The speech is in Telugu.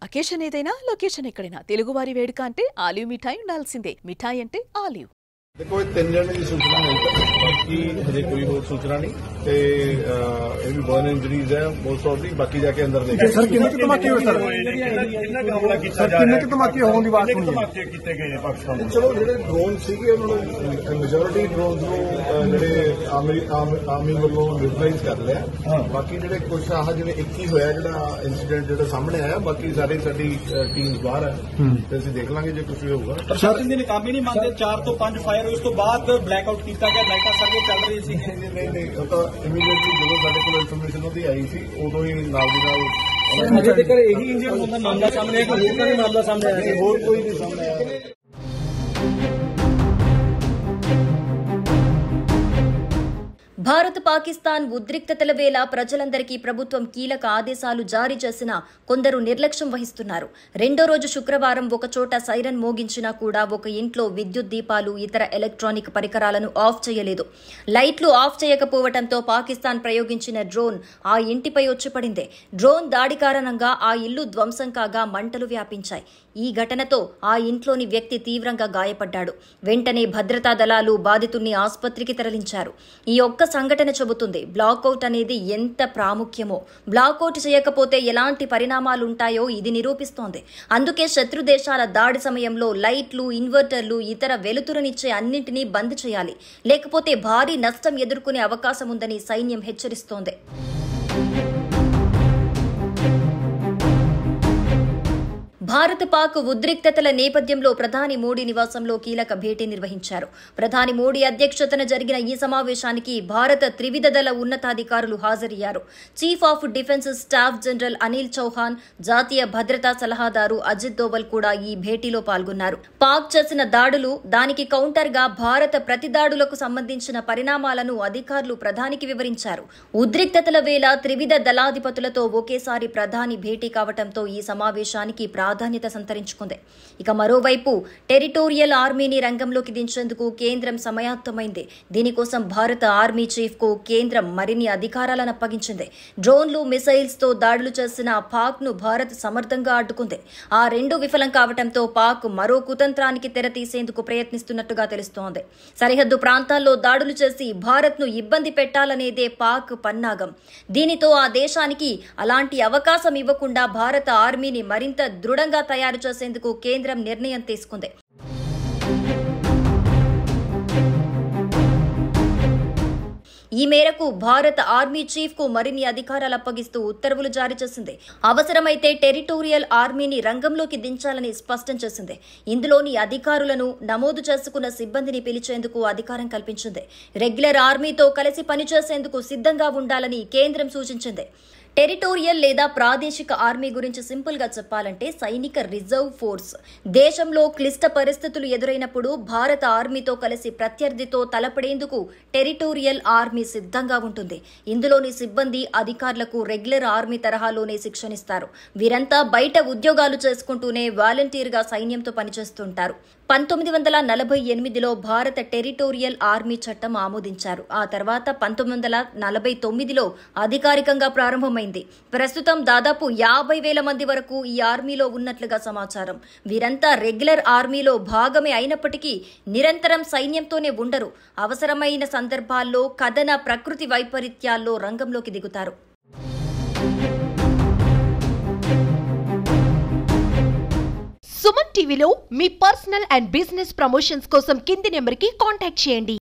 అకేషన్ ఏదైనా లొకేషన్ ఎక్కడైనా తెలుగువారి వేడుక అంటే ఆలివ్ మిఠాయి ఉండాల్సిందే. మిఠాయి అంటే ఆలివ్. देखो 3 जने की सूचना है बाकी हजे कोई और सूचना नहीं ते ये भी बर्न इंजरीज है मोस्ट ऑफ दी बाकी जाके अंदर देखें सर किन्ने के धमाके होए सर किन्ने के धमाके होने की बात सुनी धमाके कीते गए पाकिस्तान चलो जेडे ड्रोन सीगे उन्होंने मेजॉरिटी ड्रोन ਨੂੰ ਜਿਹੜੇ ਆਰਮੀ ਵੱਲੋਂ ਨਿਊਟਰਲਾਈਜ਼ ਕਰ ਲਿਆ ਬਾਕੀ ਜਿਹੜੇ ਕੁਝ ਆਹ ਜਿਵੇਂ 21 ਹੋਇਆ ਜਿਹੜਾ ਇਨਸੀਡੈਂਟ ਜਿਹੜਾ ਸਾਹਮਣੇ ਆਇਆ ਬਾਕੀ ਸਾਰੇ ਸਾਡੀ ਟੀਮਸ ਬਾਹਰ ਹੈ ਤੇ ਅਸੀਂ ਦੇਖ ਲਾਂਗੇ ਜੇ ਕੁਝ ਵੀ ਹੋਊਗਾ ਪ੍ਰਸ਼ਾਸਨ ਦੇ ਨਾਕਾਮੀ ਨਹੀਂ ਮੰਨਦੇ 4 ਤੋਂ 5 ਫਾਇਰ ਉਸ ਤੋਂ ਬਾਅਦ ਬਲੈਕਆਊਟ ਕੀਤਾ ਗਿਆ ਲਾਈਟਾਂ ਸਰਵੇ ਚੱਲ ਰਹੀ ਸੀ ਨਹੀਂ ਉਹ ਤਾਂ ਇਮੀਡੀਏਟਲੀ ਜਦੋਂ ਸਾਡੇ ਕੋਲ ਇਨਫੋਰਮੇਸ਼ਨ ਉਹਦੀ ਆਈ ਸੀ ਉਦੋਂ ਹੀ ਨਾਲ ਦੀ ਨਾਲ ਅਜੇ ਤੱਕ ਇਹੀ ਇੰਜਨ ਹੋਣ ਦਾ ਮਾਮਲਾ ਸਾਹਮਣੇ ਆਇਆ ਕੋਈ ਹੋਰ ਮਾਮਲਾ ਸਾਹਮਣੇ ਆਇਆ ਹੋਰ ਕੋਈ ਨਹੀਂ ਸਾਹਮਣੇ ਆਇਆ భారత్ పాకిస్తాన్ ఉద్రిక్తతల వేళ ప్రజలందరికీ ప్రభుత్వం కీలక ఆదేశాలు జారీ చేసినా కొందరు నిర్లక్ష్యం వహిస్తున్నారు. రెండో రోజు శుక్రవారం ఒకచోట సైరన్ మోగించినా కూడా ఒక ఇంట్లో విద్యుత్ దీపాలు ఇతర ఎలక్ట్రానిక్ పరికరాలను ఆఫ్ చేయలేదు. లైట్లు ఆఫ్ చేయకపోవడంతో పాకిస్తాన్ ప్రయోగించిన డ్రోన్ ఆ ఇంటిపై వచ్చి పడింది. డ్రోన్ దాడి కారణంగా ఆ ఇల్లు ధ్వంసం కాగా మంటలు వ్యాపించాయి. ఈ ఘటనతో ఆ ఇంట్లోని వ్యక్తి తీవ్రంగా గాయపడ్డాడు. వెంటనే భద్రతా దళాలు బాధితుల్ని ఆసుపత్రికి తరలించారు. ఈ ఒక్క సంఘటన చెబుతుంది బ్లాక్అవుట్ అనేది ఎంత ప్రాముఖ్యమో. బ్లాక్అవుట్ చేయకపోతే ఎలాంటి పరిణామాలుంటాయో ఇది నిరూపిస్తోంది. అందుకే శత్రు దేశాల దాడి సమయంలో లైట్లు, ఇన్వర్టర్లు, ఇతర వెలుతురునిచ్చే అన్నింటినీ బంద్ చేయాలి. లేకపోతే భారీ నష్టం ఎదుర్కొనే అవకాశం ఉందని సైన్యం హెచ్చరిస్తోంది. భారత్ పాక్ ఉద్రిక్తతల నేపథ్యంలో ప్రధాని మోడీ నివాసంలో కీలక భేటీ నిర్వహించారు. ప్రధాని మోడీ అధ్యక్షతన జరిగిన ఈ సమావేశానికి భారత త్రివిధ దళ ఉన్నతాధికారులు హాజరయ్యారు. Chief of defence staff general Anil Chauhan, జాతీయ భద్రతా సలహాదారు అజిత్ దోవల్ కూడా ఈ భేటీలో పాల్గొన్నారు. పాక్ చేసిన దాడులు, దానికి కౌంటర్ గా భారత ప్రతిదాడులకు సంబంధించిన పరిణామాలను అధికారులు ప్రధానికి వివరించారు. ఉద్రిక్తతల వేళ త్రివిధ దళాధిపతులతో ఒకేసారి ప్రధాని భేటీ కావడంతో ఈ సమావేశానికి ప్రాధాన్యత సంతరించుకుంది. ఇక మరోవైపు టెరిటోరియల్ ఆర్మీని రంగంలోకి దించేందుకు కేంద్రం సమాయత్తమైంది. దీనికోసం భారత ఆర్మీ చీఫ్ కు కేంద్రం మరిన్ని అధికారాలను అప్పగించింది. డ్రోన్లు, మిసైల్స్ తో దాడులు చేసిన పాక్ ను భారత్ సమర్థంగా అడ్డుకుంది. ఆ రెండు విఫలం కావడంతో పాక్ మరో కుతంత్రానికి తెర తీసేందుకు ప్రయత్నిస్తున్నట్టుగా తెలుస్తోంది. సరిహద్దు ప్రాంతాల్లో దాడులు చేసి భారత్ ను ఇబ్బంది పెట్టాలనేదే పాక్ పన్నాగం. దీనితో ఆ దేశానికి అలాంటి అవకాశం ఇవ్వకుండా భారత ఆర్మీని మరింత దృఢంగా తయారు చేసేందుకు కేంద్రం నిర్ణయం తీసుకుంది. ఈ మేరకు భారత ఆర్మీ చీఫ్ కు మరిన్ని అధికారాలు అప్పగిస్తూ ఉత్తర్వులు జారీ చేసింది. అవసరమైతే టెరిటోరియల్ ఆర్మీని రంగంలోకి దించాలని స్పష్టం చేసింది. ఇందులోని అధికారులను, నమోదు చేసుకున్న సిబ్బందిని పిలిచేందుకు అధికారం కల్పించింది. రెగ్యులర్ ఆర్మీతో కలిసి పనిచేసేందుకు సిద్ధంగా ఉండాలని కేంద్రం సూచించింది. టెరిటోరియల్ లేదా ప్రాదేశిక ఆర్మీ గురించి సింపుల్ గా చెప్పాలంటే సైనిక రిజర్వ్ ఫోర్స్. దేశంలో క్లిష్ట పరిస్థితులు ఎదురైనప్పుడు భారత ఆర్మీతో కలిసి ప్రత్యర్థితో తలపడేందుకు టెరిటోరియల్ ఆర్మీ సిద్ధంగా ఉంటుంది. ఇందులోని సిబ్బంది, అధికారులకు రెగ్యులర్ ఆర్మీ తరహాలోనే శిక్షణిస్తారు. వీరంతా బయట ఉద్యోగాలు చేసుకుంటూనే వాలంటీర్ గా సైన్యంతో పనిచేస్తుంటారు. 1948లో భారత టెరిటోరియల్ ఆర్మీ చట్టం ఆమోదించారు. ఆ తర్వాత 1949లో అధికారికంగా ప్రారంభమైంది. ప్రస్తుతం దాదాపు 50,000 మంది వరకు ఈ ఆర్మీలో ఉన్నట్లుగా సమాచారం. వీరంతా రెగ్యులర్ ఆర్మీలో భాగమే అయినప్పటికీ నిరంతరం సైన్యంతోనే ఉండరు. అవసరమైన సందర్భాల్లో కథన, ప్రకృతి వైపరీత్యాల్లో రంగంలోకి దిగుతారు. సుమన్ టీవీలో మీ పర్సనల్ అండ్ బిజినెస్ ప్రమోషన్స్ కోసం కింది నెంబర్కి కాంటాక్ట్ చేయండి.